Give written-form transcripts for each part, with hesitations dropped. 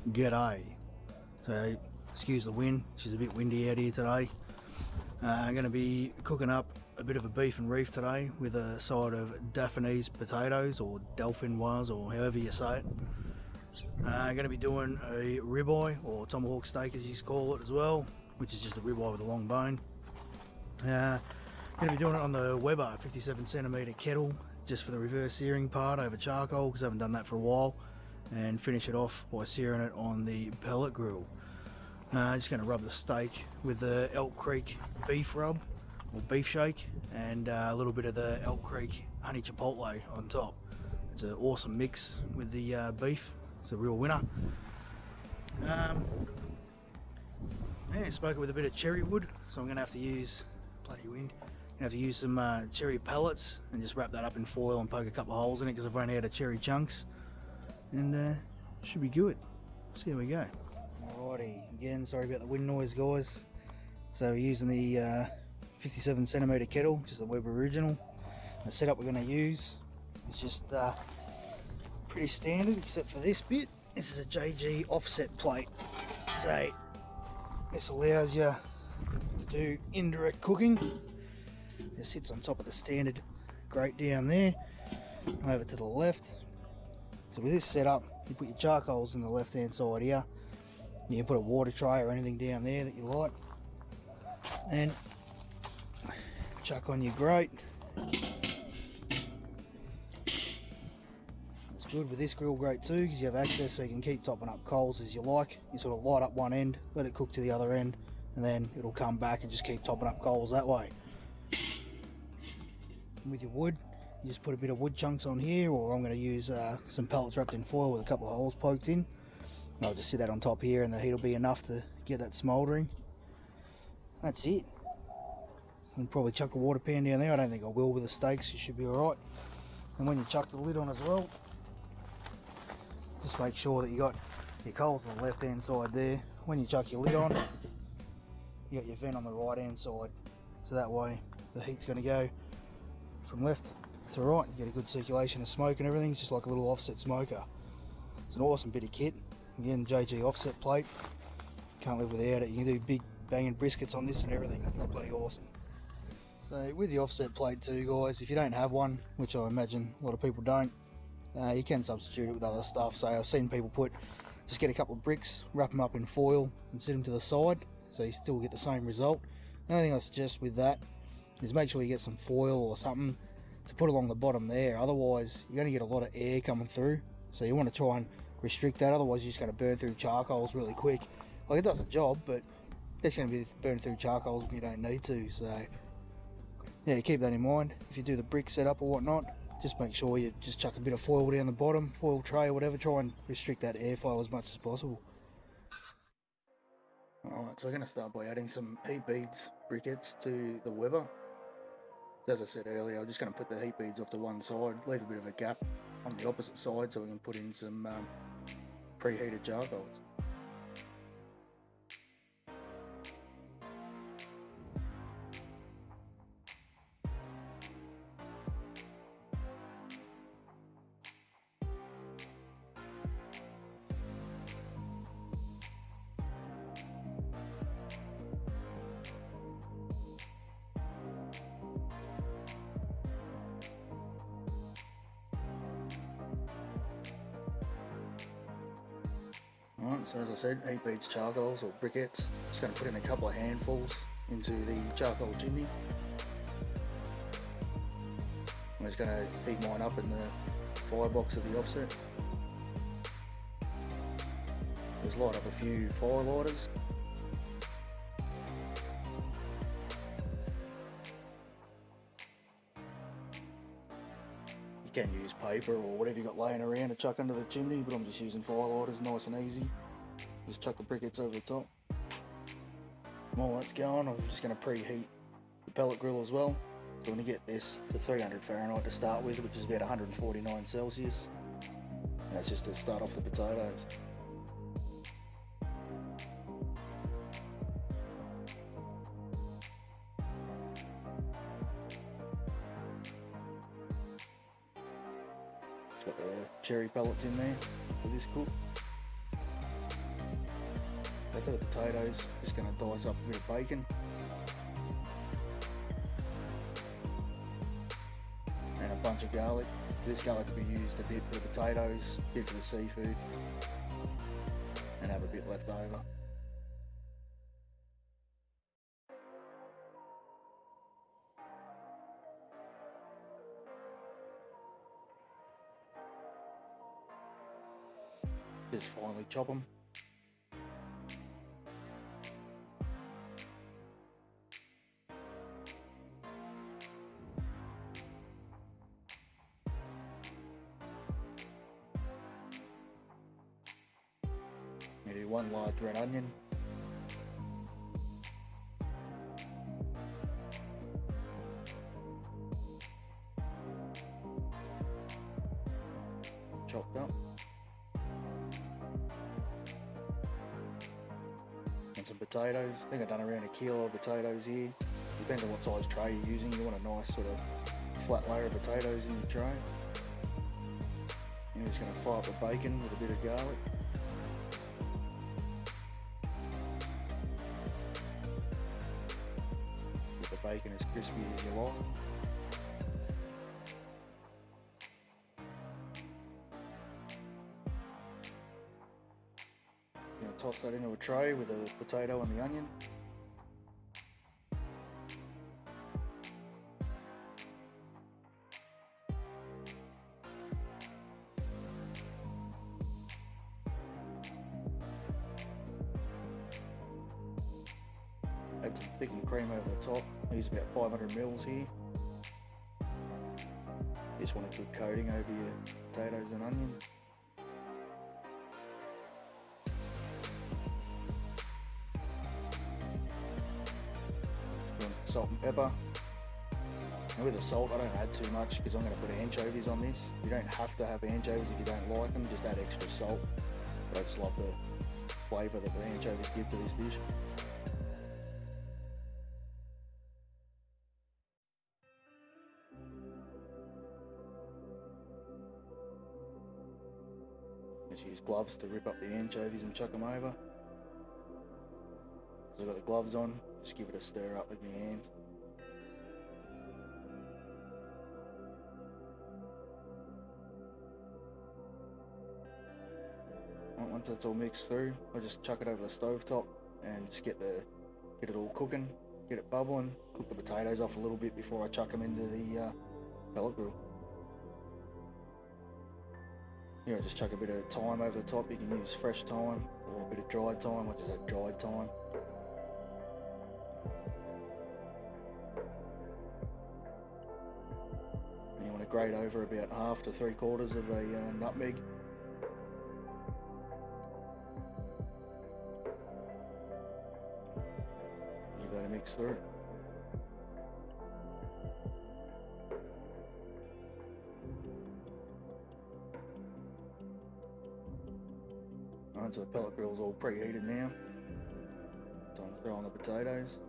G'day. So, excuse the wind, it's just a bit windy out here today. I'm going to be cooking up a bit of a beef and reef today with a side of dauphinoise potatoes, or dauphinoise, or however you say it. I'm going to be doing a ribeye, or tomahawk steak as you call it as well, which is just a ribeye with a long bone. Going to be doing it on the Weber 57cm kettle, just for the reverse searing part over charcoal, because I haven't done that for a while, and finish it off by searing it on the pellet grill. Just going to rub the steak with the Elk Creek beef rub, or beef shake, and a little bit of the Elk Creek honey chipotle on top. It's an awesome mix with the beef. It's a real winner. Yeah, smoke it with a bit of cherry wood, so I'm going to have to use, bloody wind, have to use some cherry pellets and just wrap that up in foil and poke a couple of holes in it because I've run out of cherry chunks, and should be good. See how we go. Alrighty, again, sorry about the wind noise, guys. So we're using the 57cm kettle, just a Weber original. The setup we're going to use is just pretty standard, except for this bit. This is a JG offset plate, so this allows you to do indirect cooking. It sits on top of the standard grate down there. Over to the left. So with this setup, you put your charcoals in the left hand side here. You can put a water tray or anything down there that you like, and chuck on your grate. It's good with this grill grate too, because you have access, so you can keep topping up coals as you like. You sort of light up one end, let it cook to the other end, and then it'll come back and just keep topping up coals that way. And with your wood, you just put a bit of wood chunks on here, or I'm going to use some pellets wrapped in foil with a couple of holes poked in. And I'll just sit that on top here, and the heat will be enough to get that smouldering. That's it. I'll probably chuck a water pan down there. I don't think I will with the steaks, you should be alright. And when you chuck the lid on as well, just make sure that you got your coals on the left hand side there. When you chuck your lid on, you got your vent on the right hand side, so that way the heat's going to go from left to right. You get a good circulation of smoke and everything. It's just like a little offset smoker. It's an awesome bit of kit. Again, JG offset plate, can't live without it. You can do big banging briskets on this and everything. Bloody awesome. So with the offset plate too, guys, if you don't have one, which I imagine a lot of people don't, you can substitute it with other stuff. So I've seen people just get a couple of bricks, wrap them up in foil and sit them to the side, so you still get the same result. The only thing I suggest with that is make sure you get some foil or something to put along the bottom there. Otherwise you're going to get a lot of air coming through, so you want to try and restrict that. Otherwise you're just going to burn through charcoals really quick. Like, it does the job, but it's going to be burning through charcoals when you don't need to. So yeah, keep that in mind. If you do the brick setup or whatnot, just make sure you just chuck a bit of foil down the bottom, foil tray or whatever. Try and restrict that airflow as much as possible. Alright, so we're going to start by adding some Pea Beads briquettes to the Weber. As I said earlier, I'm just going to put the heat beads off to one side, leave a bit of a gap on the opposite side so we can put in some preheated charcoals. Alright, so as I said, heat beads charcoals or briquettes. Just going to put in a couple of handfuls into the charcoal chimney. I'm just going to heat mine up in the firebox of the offset. Just light up a few fire lighters. You can use paper or whatever you got laying around to chuck under the chimney, but I'm just using fire lighters, nice and easy. Just chuck the briquettes over the top. While that's going, I'm just going to preheat the pellet grill as well. So I'm going to get this to 300 Fahrenheit to start with, which is about 149 Celsius. And that's just to start off the potatoes. Got the cherry pellets in there for this cook. So for the potatoes, just going to dice up a bit of bacon. And a bunch of garlic. This garlic will be used a bit for the potatoes, a bit for the seafood, and have a bit left over. Just finely chop them. You do one large red onion. Chopped up. And some potatoes. I think I've done around 1 kilo of potatoes here. Depends on what size tray you're using. You want a nice sort of flat layer of potatoes in your tray. You're just going to fry up the bacon with a bit of garlic. Get the bacon as crispy as you like. Toss that into a tray with the potato and the onion. Add some thickened cream over the top. I use about 500 mils here. Just want a good coating over your potatoes and onions. Salt and pepper. And with the salt, I don't add too much because I'm going to put anchovies on this. You don't have to have anchovies if you don't like them, just add extra salt. But I just love the flavour that the anchovies give to this dish. Just use gloves to rip up the anchovies and chuck them over. I've got the gloves on, just give it a stir up with my hands. Once that's all mixed through, I just chuck it over the stove top and just get it all cooking, get it bubbling, cook the potatoes off a little bit before I chuck them into the pellet grill. Here I just chuck a bit of thyme over the top. You can use fresh thyme or a bit of dried thyme. I just have dried thyme. Grate over about 1/2 to 3/4 of a nutmeg. Give that a mix through. Alright, so the pellet grill's all preheated now. Time to throw on the potatoes.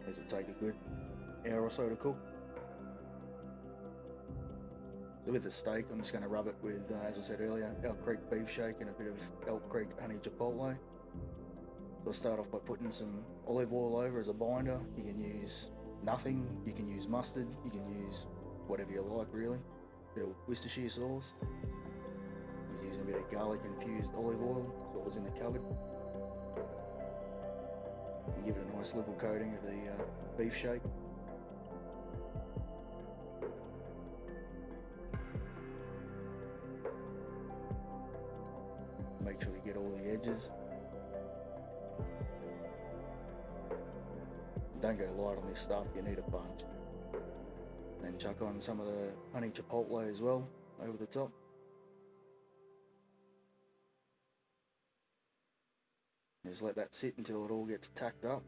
These will take a good hour or so to cook. So with the steak, I'm just going to rub it with, as I said earlier, Elk Creek beef shake and a bit of Elk Creek honey chipotle. So I'll start off by putting some olive oil over as a binder. You can use nothing, you can use mustard, you can use whatever you like really. A bit of Worcestershire sauce. I'm using a bit of garlic infused olive oil, that's what was in the cupboard. And give it a nice liberal coating of the beef shake. Make sure you get all the edges. Don't go light on this stuff, you need a bunch. Then chuck on some of the honey chipotle as well over the top. Just let that sit until it all gets tacked up.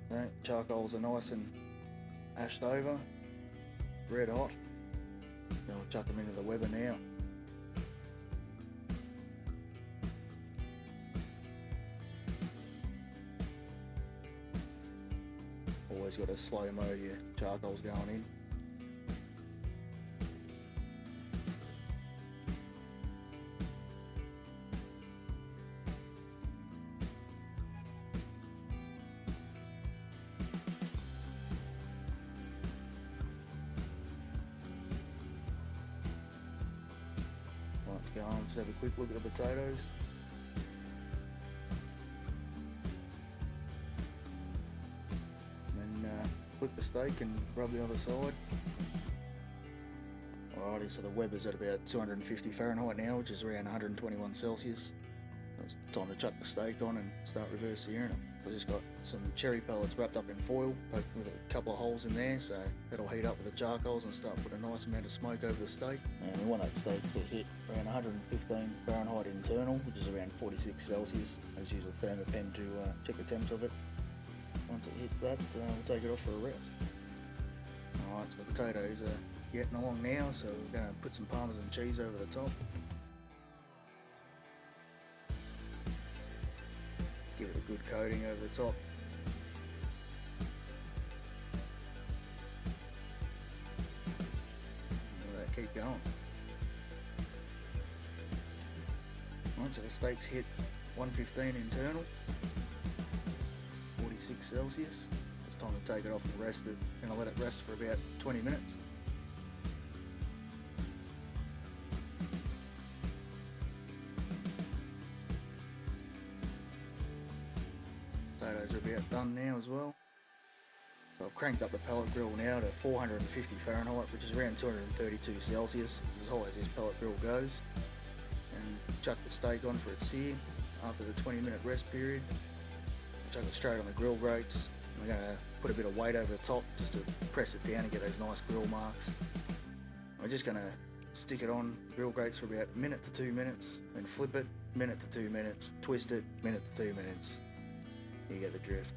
So, charcoals are nice and ashed over, red hot. So I'll chuck them into the Weber now. Always got to slow-mo your charcoals going in. Let's go on, just have a quick look at the potatoes. And then flip the steak and rub the other side. Alrighty, so the Weber's at about 250 Fahrenheit now, which is around 121 Celsius. So it's time to chuck the steak on and start reverse searing it. I just got some cherry pellets wrapped up in foil, with a couple of holes in there, so that'll heat up with the charcoals and start putting a nice amount of smoke over the steak. And we want that steak to hit around 115 Fahrenheit internal, which is around 46 Celsius. I just use a thermopen to check the temps of it. Once it hits that, we'll take it off for a rest. Alright, so the potatoes are getting along now, so we're going to put some Parmesan cheese over the top. Give it a good coating over the top. And let that keep going. Right, so the steak's hit 115 internal, 46 Celsius. It's time to take it off and rest it, and I'll let it rest for about 20 minutes. Potatoes are about done now as well. So I've cranked up the pellet grill now to 450 Fahrenheit, which is around 232 Celsius, as high as this pellet grill goes. And chuck the steak on for its sear after the 20-minute rest period. Chuck it straight on the grill grates. And we're going to put a bit of weight over the top just to press it down and get those nice grill marks. We're just going to stick it on the grill grates for about a minute to 2 minutes, then flip it, minute to 2 minutes, twist it, minute to 2 minutes. You get the drift.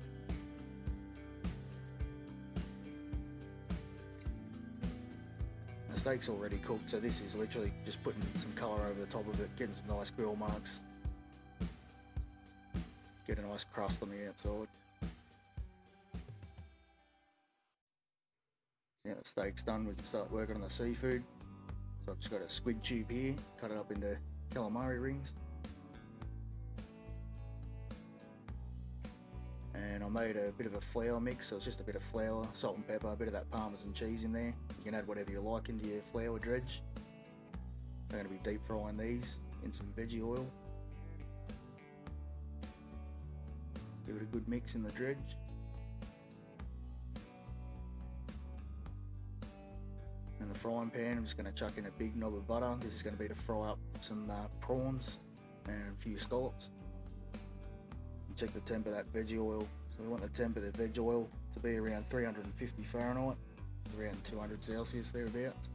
The steak's already cooked, so this is literally just putting some colour over the top of it, getting some nice grill marks. Get a nice crust on the outside. So now the steak's done, we can start working on the seafood. So I've just got a squid tube here, cut it up into calamari rings. And I made a bit of a flour mix, so it's just a bit of flour, salt and pepper, a bit of that Parmesan cheese in there. You can add whatever you like into your flour dredge. I'm going to be deep frying these in some veggie oil. Give it a good mix in the dredge. In the frying pan, I'm just going to chuck in a big knob of butter. This is going to be to fry up some prawns and a few scallops. Check the temp of that veggie oil. So we want the temp of the veg oil to be around 350 Fahrenheit, around 200 Celsius thereabouts.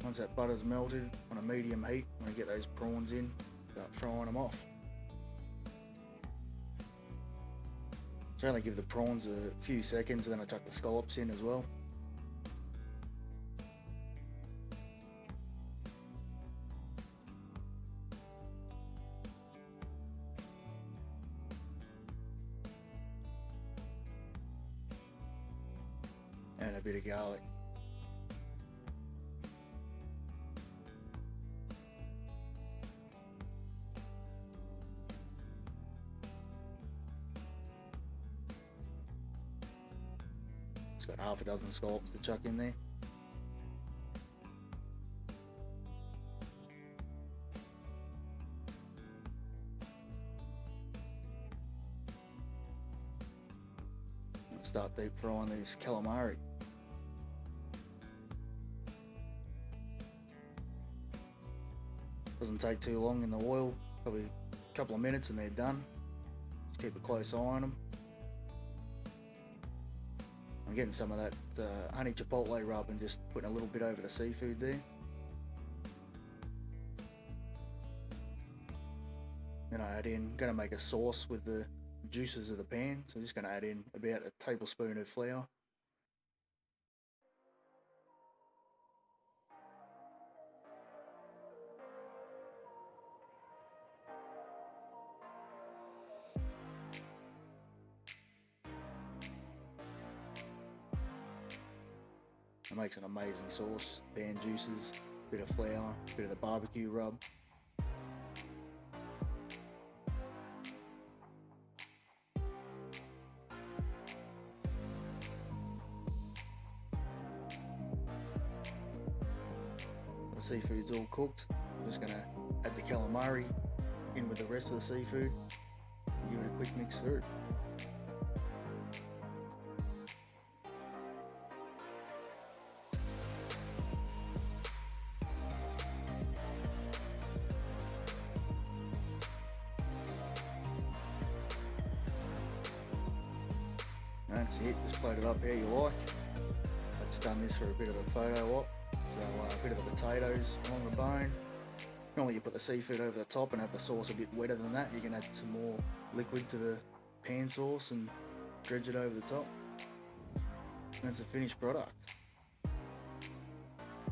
Once that butter's melted on a medium heat, I'm going to get those prawns in, start frying them off. So only give the prawns a few seconds, and then I chuck the scallops in as well. And a bit of garlic. It's got half a dozen scallops to chuck in there. Start deep frying these calamari. Doesn't take too long in the oil, probably a couple of minutes and they're done. Just keep a close eye on them. I'm getting some of that honey chipotle rub and just putting a little bit over the seafood there. Then I add in, going to make a sauce with the juices of the pan, so I'm just going to add in about a tablespoon of flour. It makes an amazing sauce, just pan juices, a bit of flour, a bit of the barbecue rub. The the seafood's all cooked, I'm just going to add the calamari in with the rest of the seafood and give it a quick mix through. That's it, just plate it up how you like. I've just done this for a bit of a photo op. So a bit of the potatoes on the bone. Normally you put the seafood over the top and have the sauce a bit wetter than that. You can add some more liquid to the pan sauce and dredge it over the top. And that's a finished product.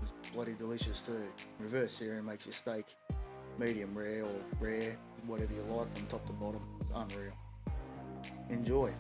It's bloody delicious too. Reverse searing makes your steak medium rare or rare, whatever you like from top to bottom. It's unreal. Enjoy.